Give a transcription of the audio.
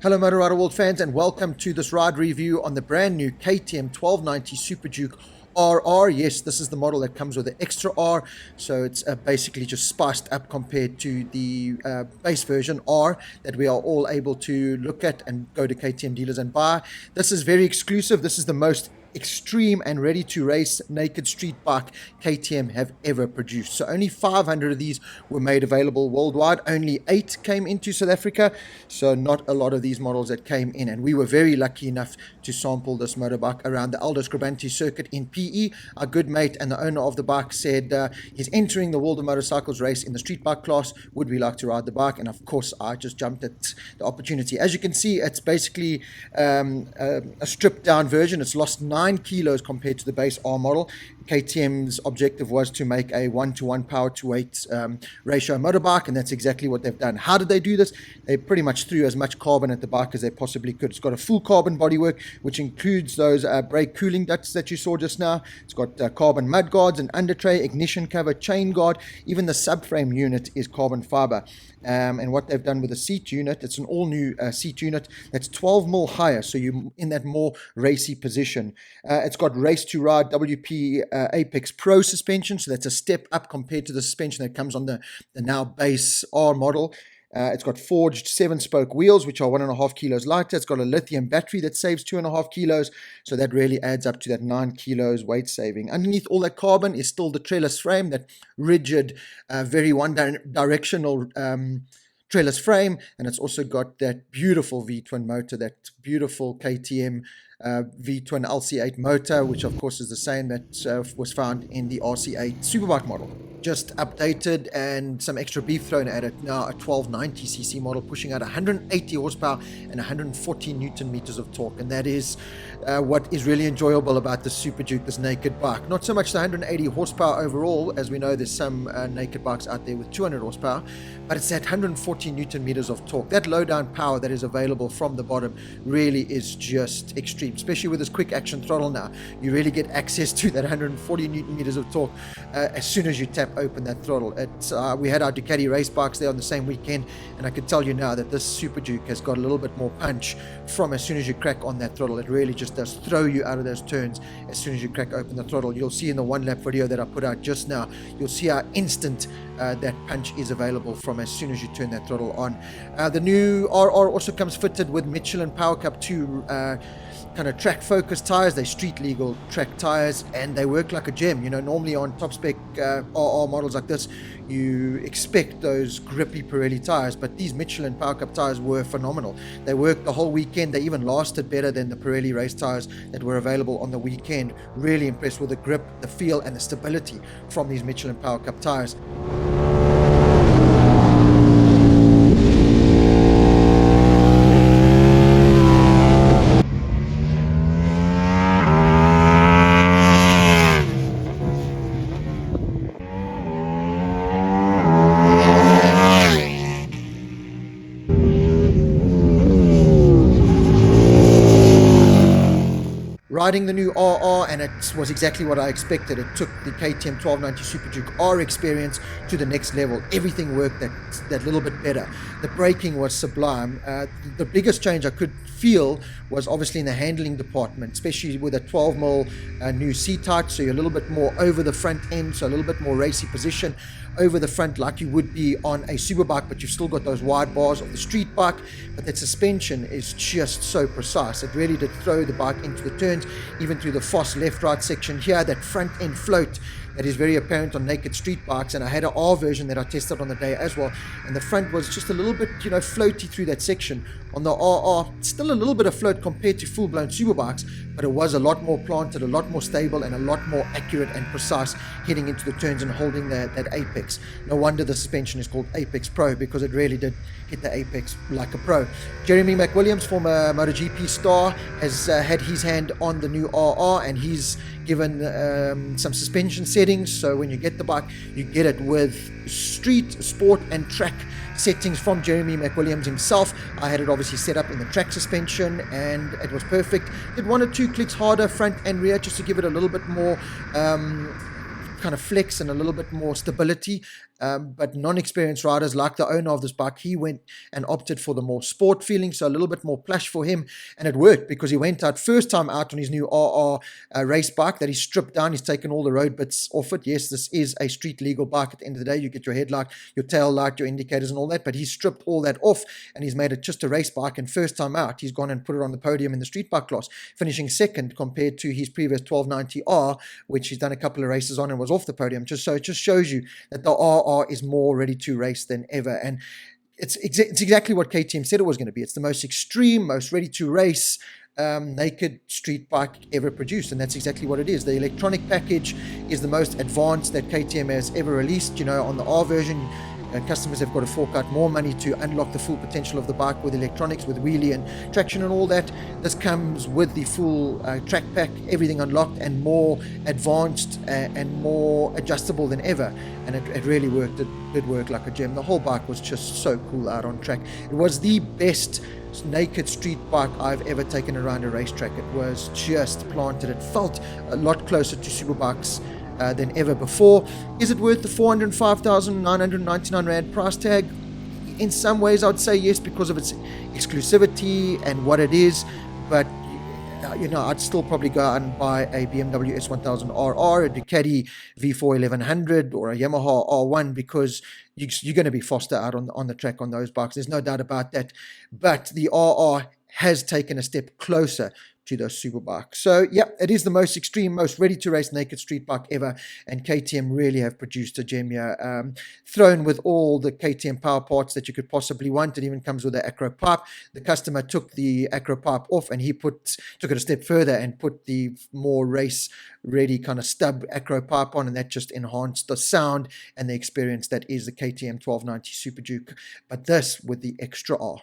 Hello Motor Rider World fans, and welcome to this ride review on the brand new KTM 1290 SuperDuke RR. Yes, this is the model that comes with the extra R, so it's basically just spiced up compared to the base version R that we are all able to look at and go to KTM dealers and buy. This is very exclusive. This is the most extreme and ready to race naked street bike KTM have ever produced. So only 500 of these were made available worldwide. Only 8 came into South Africa, so not a lot of these models that came in, and we were very lucky enough to sample this motorbike around the Aldo Scribanti circuit in PE. Our good mate and the owner of the bike said he's entering the World of Motorcycles race in the street bike class. Would we like to ride the bike? And of course I just jumped at the opportunity. As you can see, it's basically a stripped down version. It's lost 9 kilos compared to the base R model. KTM's objective was to make a 1-to-1 power to weight ratio motorbike, and that's exactly what they've done. How did they do this? They pretty much threw as much carbon at the bike as they possibly could. It's got a full carbon bodywork, which includes those brake cooling ducts that you saw just now. It's got carbon mud guards, an under tray, ignition cover, chain guard. Even the subframe unit is carbon fiber. And what they've done with the seat unit, it's an all new seat unit that's 12 mil higher, so you're in that more racy position. It's got race to ride WP Apex Pro suspension, so that's a step up compared to the suspension that comes on the now base R model. It's got forged 7-spoke wheels, which are 1.5 kilos lighter. It's got a lithium battery that saves 2.5 kilos, so that really adds up to that 9 kilos weight saving. Underneath all that carbon is still the trellis frame, that rigid, very one-directional trellis frame, and it's also got that beautiful V-twin motor, that beautiful KTM V-twin LC8 motor, which of course is the same that was found in the RC8 Superbike model. Just updated and some extra beef thrown at it. Now a 1290cc model pushing out 180 horsepower and 140 newton meters of torque, and that is what is really enjoyable about the SuperDuke, this naked bike. Not so much the 180 horsepower overall, as we know there's some naked bikes out there with 200 horsepower, but it's that 140 newton meters of torque. That low down power that is available from the bottom really is just extreme, especially with this quick action throttle. Now you really get access to that 140 newton meters of torque as soon as you tap open that throttle. We had our Ducati race bikes there on the same weekend, and I can tell you now that this SuperDuke has got a little bit more punch from as soon as you crack on that throttle. It really just does throw you out of those turns as soon as you crack open the throttle. You'll see in the one lap video that I put out just now, you'll see how instant that punch is available from as soon as you turn that throttle on. The new RR also comes fitted with Michelin Power Cup 2 kind of track focused tires. They're street legal track tires, and they work like a gem. You know, normally on top spec RR models like this, you expect those grippy Pirelli tires, but these Michelin Power Cup tires were phenomenal. They worked the whole weekend. They even lasted better than the Pirelli race tires that were available on the weekend. Really impressed with the grip, the feel, and the stability from these Michelin Power Cup tires. Riding the new RR, and it was exactly what I expected. It took the KTM 1290 SuperDuke R experience to the next level. Everything worked that little bit better. The braking was sublime. The biggest change I could feel was obviously in the handling department, especially with a 12 mil new seat height, so you're a little bit more over the front end, so a little bit more racy position over the front like you would be on a superbike, but you've still got those wide bars of the street bike. But that suspension is just so precise. It really did throw the bike into the turns, even through the Foss left-right section here. That front end float that is very apparent on naked street bikes, and I had an R version that I tested on the day as well, and the front was just a little bit, you know, floaty through that section. On the RR, still a little bit of float compared to full-blown superbikes, but it was a lot more planted, a lot more stable, and a lot more accurate and precise heading into the turns and holding that apex. No wonder the suspension is called Apex Pro, because it really did hit the apex like a pro. Jeremy McWilliams, former MotoGP star, has had his hand on the new RR, and he's given some suspension settings, so when you get the bike, you get it with street, sport, and track settings from Jeremy McWilliams himself. I had it obviously set up in the track suspension, and it was perfect. Did 1 or 2 clicks harder front and rear just to give it a little bit more kind of flex and a little bit more stability. but non-experienced riders like the owner of this bike, he went and opted for the more sport feeling, so a little bit more plush for him, and it worked because he went out first time out on his new RR race bike that he stripped down. He's taken all the road bits off it. Yes, this is a street legal bike at the end of the day. You get your headlight, your tail light, your indicators and all that, but he's stripped all that off and he's made it just a race bike, and first time out he's gone and put it on the podium in the street bike class, finishing second compared to his previous 1290R, which he's done a couple of races on and was off the podium. So it just shows you that the RR is more ready to race than ever, and it's exactly what KTM said it was going to be. It's the most extreme, most ready to race naked street bike ever produced, and that's exactly what it is. The electronic package is the most advanced that KTM has ever released. On the R version, customers have got to fork out more money to unlock the full potential of the bike with electronics, with wheelie and traction and all that. This comes with the full track pack, everything unlocked and more advanced and more adjustable than ever, and it really worked. It did work like a gem. The whole bike was just so cool out on track. It was the best naked street bike I've ever taken around a racetrack. It was just planted. It felt a lot closer to superbikes than ever before. Is it worth the 405,999 Rad price tag? In some ways I would say yes, because of its exclusivity and what it is, but I'd still probably go out and buy a BMW S1000RR, a Ducati V4 1100 or a Yamaha R1, because you're going to be faster out on the track on those bikes. There's no doubt about that. But the RR has taken a step closer to those super bikes. So yeah, it is the most extreme, most ready to race naked street bike ever, and KTM really have produced a gem here, thrown with all the KTM power parts that you could possibly want. It even comes with an acro pipe. The customer took the acro pipe off and he took it a step further and put the more race ready kind of stub acro pipe on, and that just enhanced the sound and the experience that is the KTM 1290 SuperDuke, but this with the extra R.